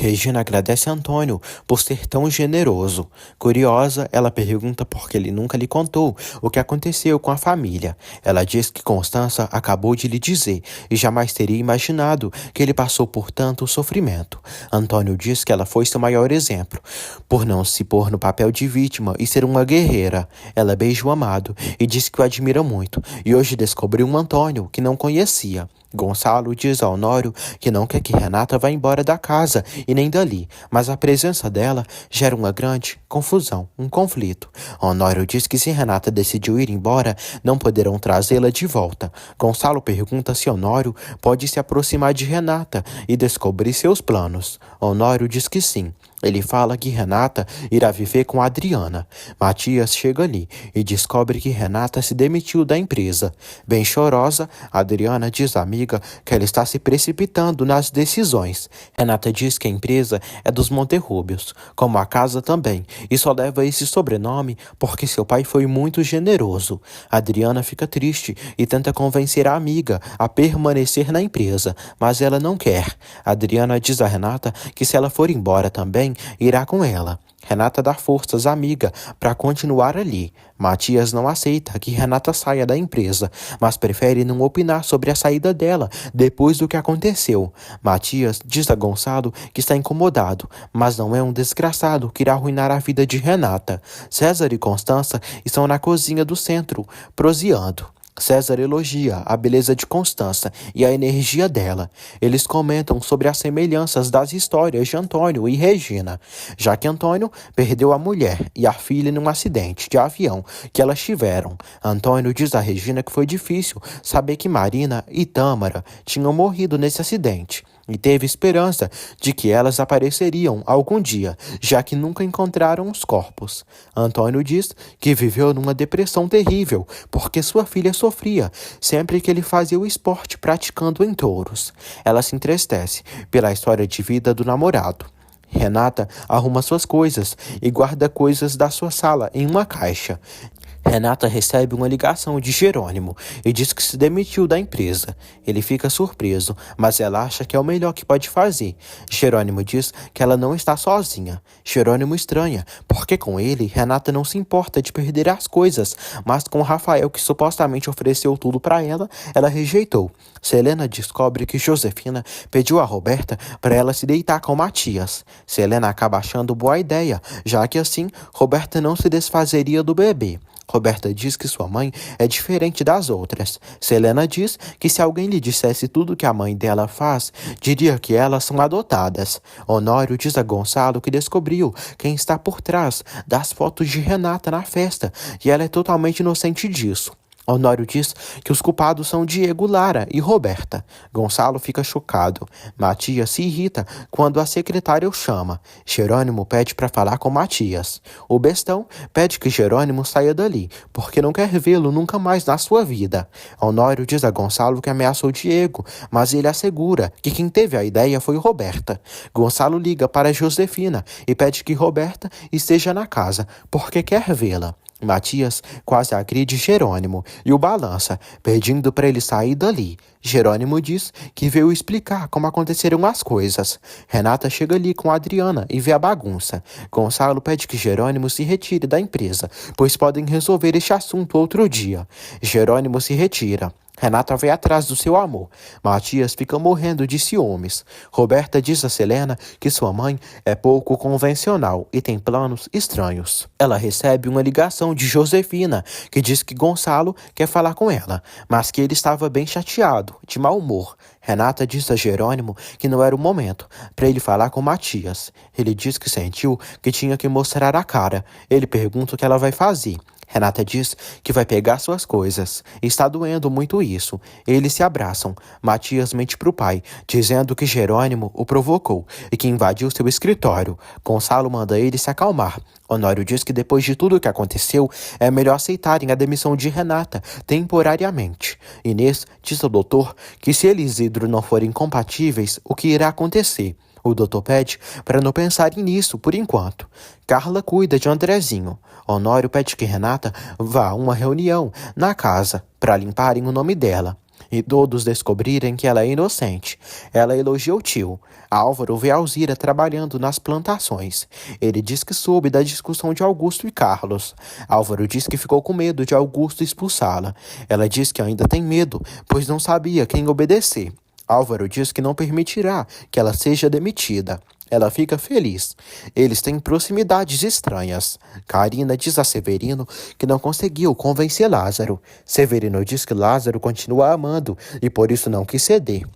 Regina agradece a Antônio por ser tão generoso. Curiosa, ela pergunta por que ele nunca lhe contou o que aconteceu com a família. Ela diz que Constança acabou de lhe dizer e jamais teria imaginado que ele passou por tanto sofrimento. Antônio diz que ela foi seu maior exemplo, por não se pôr no papel de vítima e ser uma guerreira. Ela beija o amado e diz que o admira muito, e hoje descobriu um Antônio que não conhecia. Gonçalo diz a Honório que não quer que Renata vá embora da casa e nem dali, mas a presença dela gera uma grande confusão, um conflito. Honório diz que se Renata decidiu ir embora, não poderão trazê-la de volta. Gonçalo pergunta se Honório pode se aproximar de Renata e descobrir seus planos. Honório diz que sim. Ele fala que Renata irá viver com Adriana. Matias chega ali e descobre que Renata se demitiu da empresa. Bem chorosa, Adriana diz à amiga que ela está se precipitando nas decisões. Renata diz que a empresa é dos Monterrúbios, como a casa também, e só leva esse sobrenome porque seu pai foi muito generoso. Adriana fica triste e tenta convencer a amiga a permanecer na empresa, mas ela não quer. Adriana diz a Renata que se ela for embora também, irá com ela. Renata dá forças à amiga para continuar ali. Matias não aceita que Renata saia da empresa, mas prefere não opinar sobre a saída dela depois do que aconteceu. Matias diz a Gonçalo que está incomodado, mas não é um desgraçado que irá arruinar a vida de Renata. César e Constança estão na cozinha do centro, proseando. César elogia a beleza de Constança e a energia dela. Eles comentam sobre as semelhanças das histórias de Antônio e Regina, já que Antônio perdeu a mulher e a filha num acidente de avião que elas tiveram. Antônio diz a Regina que foi difícil saber que Marina e Tâmara tinham morrido nesse acidente, e teve esperança de que elas apareceriam algum dia, já que nunca encontraram os corpos. Antônio diz que viveu numa depressão terrível, porque sua filha sofria sempre que ele fazia o esporte praticando em touros. Ela se entristece pela história de vida do namorado. Renata arruma suas coisas e guarda coisas da sua sala em uma caixa. Renata recebe uma ligação de Jerônimo e diz que se demitiu da empresa. Ele fica surpreso, mas ela acha que é o melhor que pode fazer. Jerônimo diz que ela não está sozinha. Jerônimo estranha, porque com ele, Renata não se importa de perder as coisas, mas com Rafael, que supostamente ofereceu tudo para ela, ela rejeitou. Selena descobre que Josefina pediu a Roberta para ela se deitar com Matias. Selena acaba achando boa ideia, já que assim, Roberta não se desfazeria do bebê. Roberta diz que sua mãe é diferente das outras. Selena diz que se alguém lhe dissesse tudo que a mãe dela faz, diria que elas são adotadas. Honório diz a Gonçalo que descobriu quem está por trás das fotos de Renata na festa, e ela é totalmente inocente disso. Honório diz que os culpados são Diego, Lara e Roberta. Gonçalo fica chocado. Matias se irrita quando a secretária o chama. Jerônimo pede para falar com Matias. O bestão pede que Jerônimo saia dali, porque não quer vê-lo nunca mais na sua vida. Honório diz a Gonçalo que ameaçou Diego, mas ele assegura que quem teve a ideia foi Roberta. Gonçalo liga para Josefina e pede que Roberta esteja na casa, porque quer vê-la. Matias quase agride Jerônimo e o balança, pedindo para ele sair dali. Jerônimo diz que veio explicar como aconteceram as coisas. Renata chega ali com Adriana e vê a bagunça. Gonçalo pede que Jerônimo se retire da empresa, pois podem resolver este assunto outro dia. Jerônimo se retira. Renata vai atrás do seu amor. Matias fica morrendo de ciúmes. Roberta diz a Selena que sua mãe é pouco convencional e tem planos estranhos. Ela recebe uma ligação de Josefina, que diz que Gonçalo quer falar com ela, mas que ele estava bem chateado, de mau humor. Renata diz a Jerônimo que não era o momento para ele falar com Matias. Ele diz que sentiu que tinha que mostrar a cara. Ele pergunta o que ela vai fazer. Renata diz que vai pegar suas coisas. Está doendo muito isso. Eles se abraçam. Matias mente pro pai, dizendo que Jerônimo o provocou e que invadiu seu escritório. Gonçalo manda ele se acalmar. Honório diz que depois de tudo o que aconteceu, é melhor aceitarem a demissão de Renata, temporariamente. Inês diz ao doutor que se ele e Isidro não forem compatíveis, o que irá acontecer? O doutor pede para não pensarem nisso por enquanto. Carla cuida de Andrezinho. Honório pede que Renata vá a uma reunião na casa para limparem o nome dela. e todos descobrirem que ela é inocente. Ela elogia o tio. Álvaro vê Alzira trabalhando nas plantações. Ele diz que soube da discussão de Augusto e Carlos. Álvaro diz que ficou com medo de Augusto expulsá-la. Ela diz que ainda tem medo, pois não sabia quem obedecer. Álvaro diz que não permitirá que ela seja demitida. Ela fica feliz. Eles têm proximidades estranhas. Carina diz a Severino que não conseguiu convencer Lázaro. Severino diz que Lázaro continua amando e por isso não quis ceder.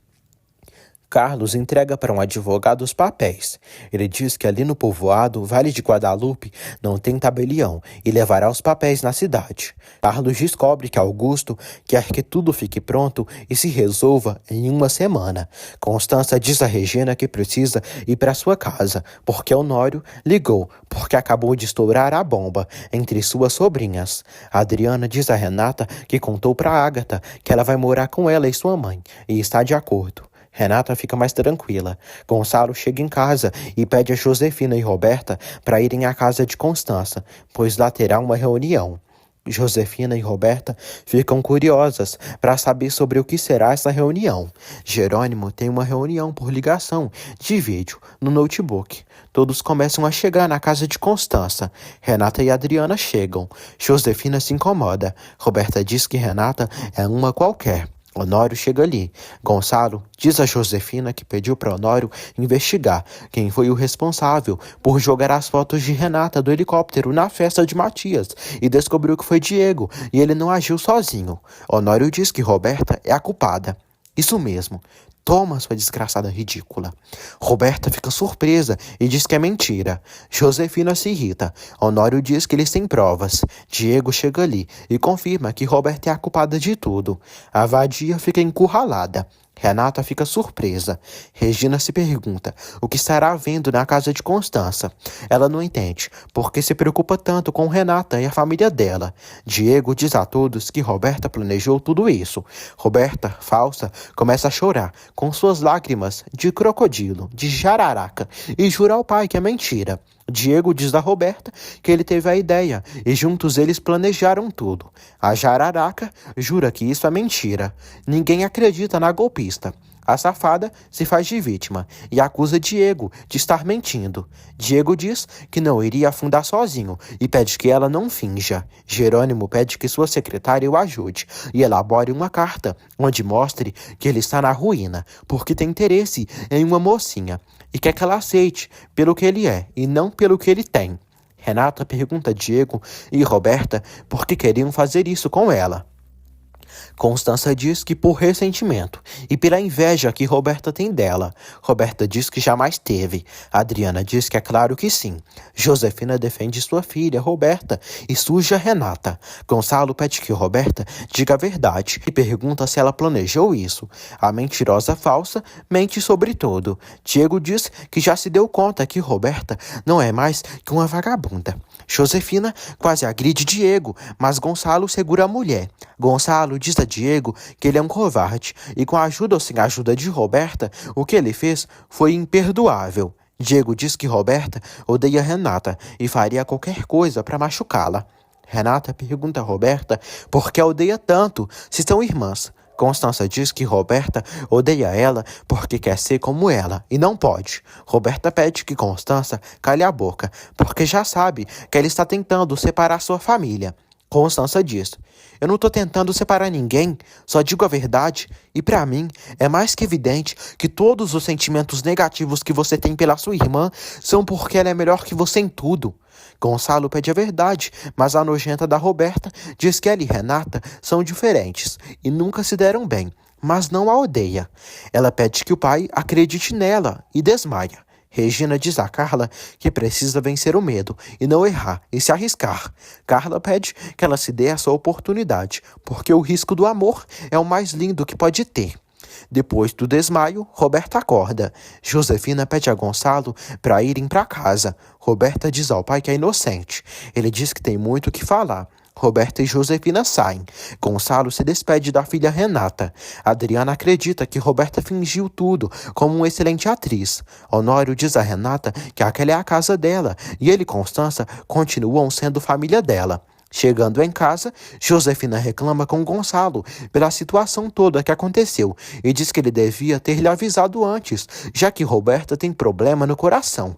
Carlos entrega para um advogado os papéis. Ele diz que ali no povoado, Vale de Guadalupe, não tem tabelião e levará os papéis na cidade. Carlos descobre que Augusto quer que tudo fique pronto e se resolva em uma semana. Constança diz a Regina que precisa ir para sua casa, porque Honório ligou, porque acabou de estourar a bomba entre suas sobrinhas. Adriana diz a Renata que contou para Ágata que ela vai morar com ela e sua mãe, e está de acordo. Renata fica mais tranquila. Gonçalo chega em casa e pede a Josefina e Roberta para irem à casa de Constança, pois lá terá uma reunião. Josefina e Roberta ficam curiosas para saber sobre o que será essa reunião. Jerônimo tem uma reunião por ligação de vídeo no notebook. Todos começam a chegar na casa de Constança. Renata e Adriana chegam. Josefina se incomoda. Roberta diz que Renata é uma qualquer. Honório chega ali. Gonçalo diz a Josefina que pediu para Honório investigar quem foi o responsável por jogar as fotos de Renata do helicóptero na festa de Matias e descobriu que foi Diego e ele não agiu sozinho. Honório diz que Roberta é a culpada. Isso mesmo. Toma, sua desgraçada ridícula. Roberta fica surpresa e diz que é mentira. Josefina se irrita. Honório diz que eles têm provas. Diego chega ali e confirma que Roberta é a culpada de tudo. A vadia fica encurralada. Renata fica surpresa. Regina se pergunta o que estará havendo na casa de Constança. Ela não entende porque se preocupa tanto com Renata e a família dela. Diego diz a todos que Roberta planejou tudo isso. Roberta, falsa, começa a chorar com suas lágrimas de crocodilo, de jararaca, e jura ao pai que é mentira. Diego diz a Roberta que ele teve a ideia e juntos eles planejaram tudo. A jararaca jura que isso é mentira. Ninguém acredita na golpista. A safada se faz de vítima e acusa Diego de estar mentindo. Diego diz que não iria afundar sozinho e pede que ela não finja. Jerônimo pede que sua secretária o ajude e elabore uma carta onde mostre que ele está na ruína porque tem interesse em uma mocinha e quer que ela aceite pelo que ele é e não pelo que ele tem. Renata pergunta a Diego e Roberta por que queriam fazer isso com ela. Constança diz que por ressentimento e pela inveja que Roberta tem dela. Roberta diz que jamais teve. Adriana diz que é claro que sim. Josefina defende sua filha, Roberta, e suja Renata. Gonçalo pede que Roberta diga a verdade e pergunta se ela planejou isso. A mentirosa falsa mente sobre tudo. Diego diz que já se deu conta que Roberta não é mais que uma vagabunda. Josefina quase agride Diego, mas Gonçalo segura a mulher. Gonçalo diz a Diego que ele é um covarde e com a ajuda ou sem a ajuda de Roberta, o que ele fez foi imperdoável. Diego diz que Roberta odeia Renata e faria qualquer coisa para machucá-la. Renata pergunta a Roberta por que a odeia tanto, se são irmãs. Constança diz que Roberta odeia ela porque quer ser como ela e não pode. Roberta pede que Constança cale a boca, porque já sabe que ela está tentando separar sua família. Constança diz: eu não estou tentando separar ninguém, só digo a verdade, e para mim é mais que evidente que todos os sentimentos negativos que você tem pela sua irmã são porque ela é melhor que você em tudo. Gonçalo pede a verdade, mas a nojenta da Roberta diz que ela e Renata são diferentes e nunca se deram bem, mas não a odeia. Ela pede que o pai acredite nela e desmaia. Regina diz a Carla que precisa vencer o medo e não errar e se arriscar. Carla pede que ela se dê essa oportunidade, porque o risco do amor é o mais lindo que pode ter. Depois do desmaio, Roberta acorda. Josefina pede a Gonçalo para irem para casa. Roberta diz ao pai que é inocente. Ele diz que tem muito o que falar. Roberta e Josefina saem. Gonçalo se despede da filha Renata. Adriana acredita que Roberta fingiu tudo como uma excelente atriz. Honório diz a Renata que aquela é a casa dela e ele e Constança continuam sendo família dela. Chegando em casa, Josefina reclama com Gonçalo pela situação toda que aconteceu e diz que ele devia ter lhe avisado antes, já que Roberta tem problema no coração.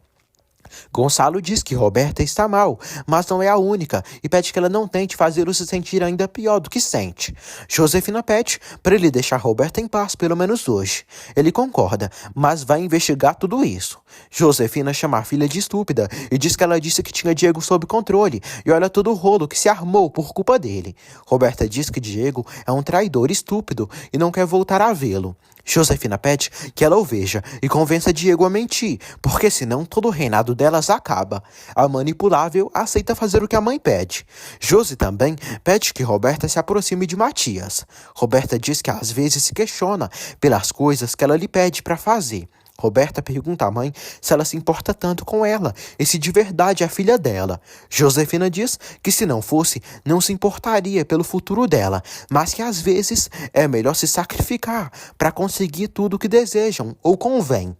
Gonçalo diz que Roberta está mal, mas não é a única e pede que ela não tente fazê-lo se sentir ainda pior do que sente. Josefina pede para ele deixar Roberta em paz, pelo menos hoje. Ele concorda, mas vai investigar tudo isso. Josefina chama a filha de estúpida e diz que ela disse que tinha Diego sob controle e olha todo o rolo que se armou por culpa dele. Roberta diz que Diego é um traidor estúpido e não quer voltar a vê-lo. Josefina pede que ela o veja e convença Diego a mentir, porque senão todo o reinado delas acaba. A manipulável aceita fazer o que a mãe pede. Josi também pede que Roberta se aproxime de Matias. Roberta diz que às vezes se questiona pelas coisas que ela lhe pede para fazer. Roberta pergunta à mãe se ela se importa tanto com ela e se de verdade é filha dela. Josefina diz que se não fosse, não se importaria pelo futuro dela, mas que às vezes é melhor se sacrificar para conseguir tudo o que desejam ou convém.